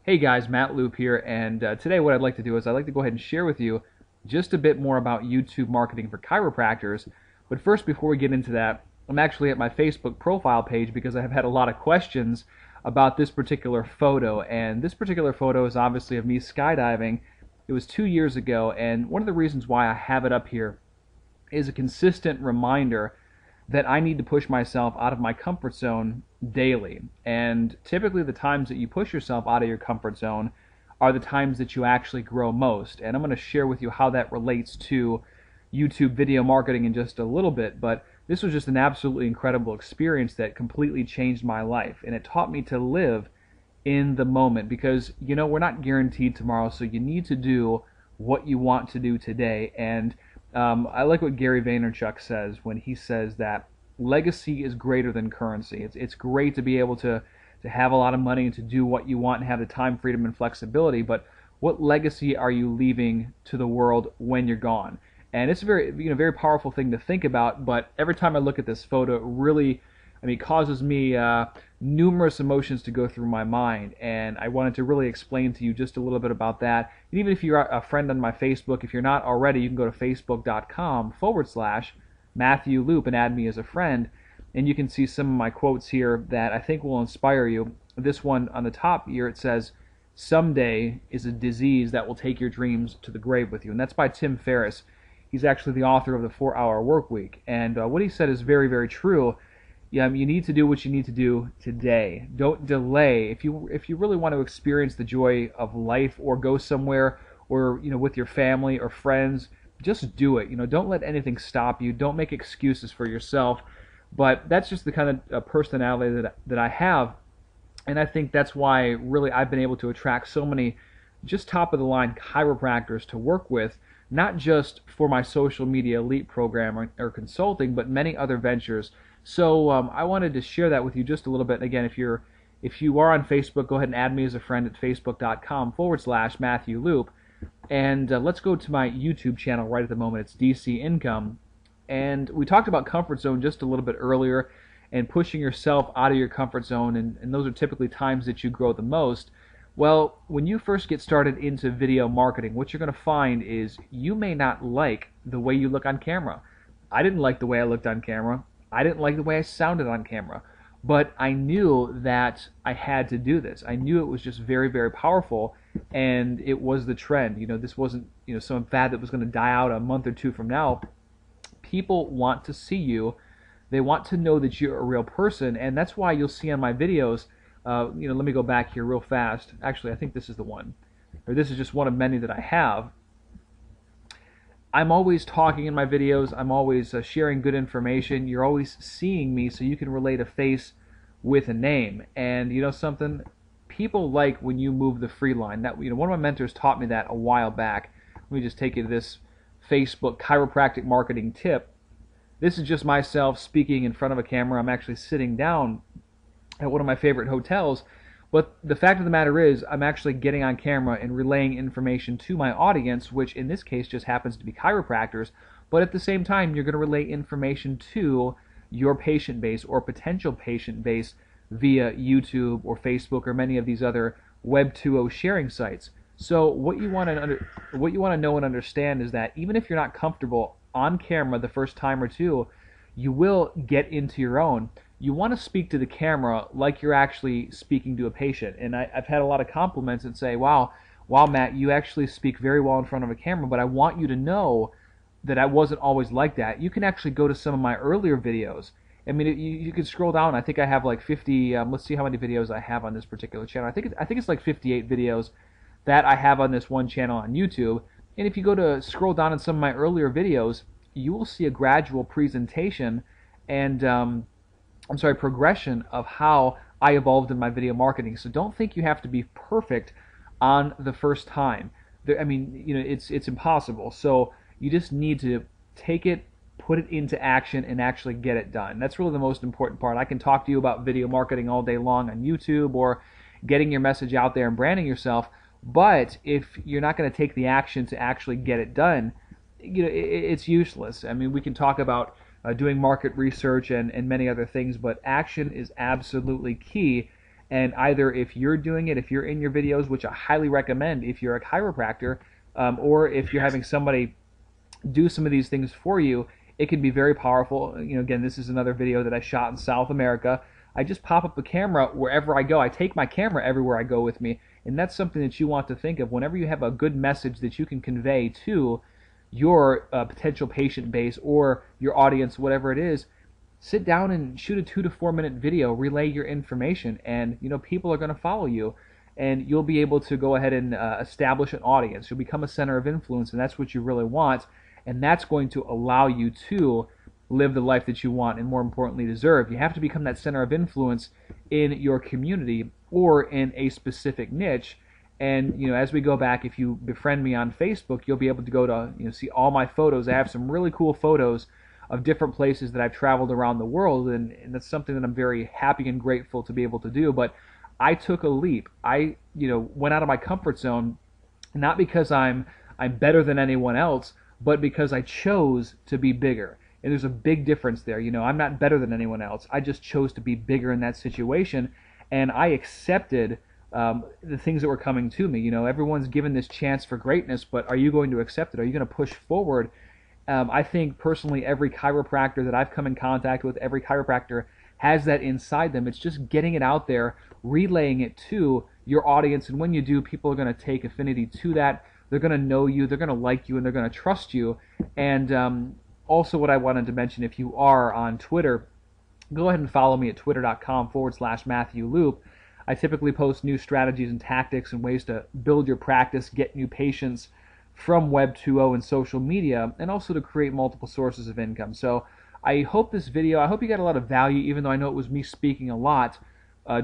Hey guys, Matt Loop here, and today what I'd like to do is I'd like to go ahead and share with you just a bit more about YouTube marketing for chiropractors. But first, before we get into that, I'm actually at my Facebook profile page because I have had a lot of questions about this particular photo, and this particular photo is obviously of me skydiving. It was 2 years ago, and one of the reasons why I have it up here is a consistent reminder that I need to push myself out of my comfort zone daily. And typically the times that you push yourself out of your comfort zone are the times that you actually grow most. And I'm going to share with you how that relates to YouTube video marketing in just a little bit, but this was just an absolutely incredible experience that completely changed my life. And it taught me to live in the moment because, you know, we're not guaranteed tomorrow, so you need to do what you want to do today. And I like what Gary Vaynerchuk says when he says that legacy is greater than currency. It's great to be able to have a lot of money and to do what you want and have the time, freedom, and flexibility, but what legacy are you leaving to the world when you're gone? And it's a very powerful thing to think about, but every time I look at this photo, it really, it causes me numerous emotions to go through my mind, and I wanted to really explain to you just a little bit about that. And even if you're a friend on my Facebook, if you're not already, you can go to facebook.com/Matthew Loop and add me as a friend, and you can see some of my quotes here that I think will inspire you. This one on the top here, it says, "Someday is a disease that will take your dreams to the grave with you," and that's by Tim Ferriss. He's actually the author of the 4-Hour Work Week, and what he said is very, very true. Yeah, you need to do what you need to do today. Don't delay. If you really want to experience the joy of life or go somewhere or with your family or friends, just do it. Don't let anything stop you. Don't make excuses for yourself. But that's just the kind of personality that I have, and I think that's why really I've been able to attract so many just top of the line chiropractors to work with, not just for my social media elite program or consulting, but many other ventures. So I wanted to share that with you just a little bit. And again, if you are on Facebook, go ahead and add me as a friend at facebook.com/Matthew Loop. And let's go to my YouTube channel right at the moment. It's DC Income. And we talked about comfort zone just a little bit earlier and pushing yourself out of your comfort zone. And those are typically times that you grow the most. Well, when you first get started into video marketing, what you're going to find is you may not like the way you look on camera. I didn't like the way I looked on camera. I didn't like the way I sounded on camera, but I knew that I had to do this. I knew it was just very, very powerful, and it was the trend. This wasn't some fad that was going to die out a month or two from now. People want to see you. They want to know that you're a real person, and that's why you'll see on my videos. Let me go back here real fast. Actually, I think this is the one, or this is just one of many that I have. I'm always talking in my videos. I'm always sharing good information. You're always seeing me so you can relate a face with a name. And you know something? People like when you move the free line. That one of my mentors taught me that a while back. Let me just take you to this Facebook chiropractic marketing tip. This is just myself speaking in front of a camera. I'm actually sitting down at one of my favorite hotels. But the fact of the matter is, I'm actually getting on camera and relaying information to my audience, which in this case just happens to be chiropractors. But at the same time, you're going to relay information to your patient base or potential patient base via YouTube or Facebook or many of these other Web 2.0 sharing sites. So what you want to know and understand is that even if you're not comfortable on camera the first time or two, you will get into your own. You want to speak to the camera like you're actually speaking to a patient. And I've had a lot of compliments that say, wow, Matt, you actually speak very well in front of a camera, but I want you to know that I wasn't always like that. You can actually go to some of my earlier videos. You can scroll down. I think I have like 50, let's see how many videos I have on this particular channel. I think it's like 58 videos that I have on this one channel on YouTube. And if you go to scroll down in some of my earlier videos, you will see a gradual presentation and progression of how I evolved in my video marketing. So don't think you have to be perfect on the first time. It's impossible. So you just need to take it, put it into action, and actually get it done. That's really the most important part. I can talk to you about video marketing all day long on YouTube or getting your message out there and branding yourself, but if you're not going to take the action to actually get it done, it's useless. We can talk about doing market research and many other things, but action is absolutely key. And either if you're doing it, if you're in your videos, which I highly recommend if you're a chiropractor, or if you're having somebody do some of these things for you, it can be very powerful. Again, this is another video that I shot in South America. I just pop up a camera wherever I go. I take my camera everywhere I go with me, and that's something that you want to think of whenever you have a good message that you can convey to your potential patient base or your audience, whatever it is. Sit down and shoot a 2 to 4 minute video, relay your information, and people are going to follow you, and you'll be able to go ahead and establish an audience. You'll become a center of influence, and that's what you really want, and that's going to allow you to live the life that you want and, more importantly, deserve. You have to become that center of influence in your community or in a specific niche. And as we go back, if you befriend me on Facebook, you'll be able to go to see all my photos. I have some really cool photos of different places that I've traveled around the world, and that's something that I'm very happy and grateful to be able to do. But I took a leap. I went out of my comfort zone, not because I'm better than anyone else, but because I chose to be bigger. And there's a big difference there. I'm not better than anyone else. I just chose to be bigger in that situation, and I accepted the things that were coming to me. Everyone's given this chance for greatness, but are you going to accept it? Are you going to push forward? I think personally every chiropractor that I've come in contact with, every chiropractor has that inside them. It's just getting it out there, relaying it to your audience, and when you do, people are going to take affinity to that. They're going to know you, they're going to like you, and they're going to trust you. And also what I wanted to mention, if you are on Twitter, go ahead and follow me at twitter.com/Matthew Loop. I typically post new strategies and tactics and ways to build your practice, get new patients from Web 2.0 and social media, and also to create multiple sources of income. So I hope this video, I hope you got a lot of value, even though I know it was me speaking a lot,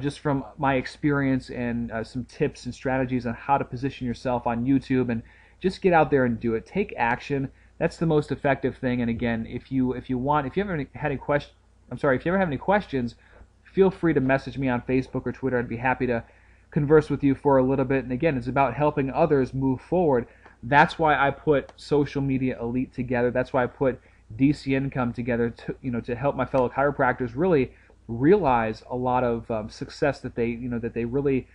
just from my experience and some tips and strategies on how to position yourself on YouTube, and just get out there and do it. Take action. That's the most effective thing. And again, if you ever have any questions, feel free to message me on Facebook or Twitter. I'd be happy to converse with you for a little bit. And again, it's about helping others move forward. That's why I put Social Media Elite together. That's why I put DC Income together to help my fellow chiropractors really realize a lot of success that they really,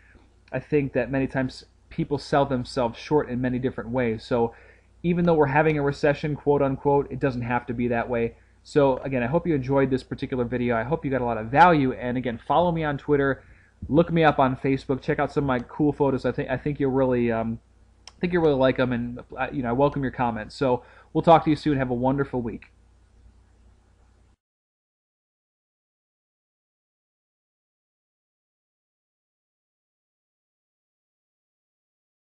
I think that many times people sell themselves short in many different ways. So even though we're having a recession, quote unquote, it doesn't have to be that way. So again, I hope you enjoyed this particular video. I hope you got a lot of value. And again, follow me on Twitter, look me up on Facebook, check out some of my cool photos. I think you'll really like them, and I welcome your comments. So we'll talk to you soon. Have a wonderful week.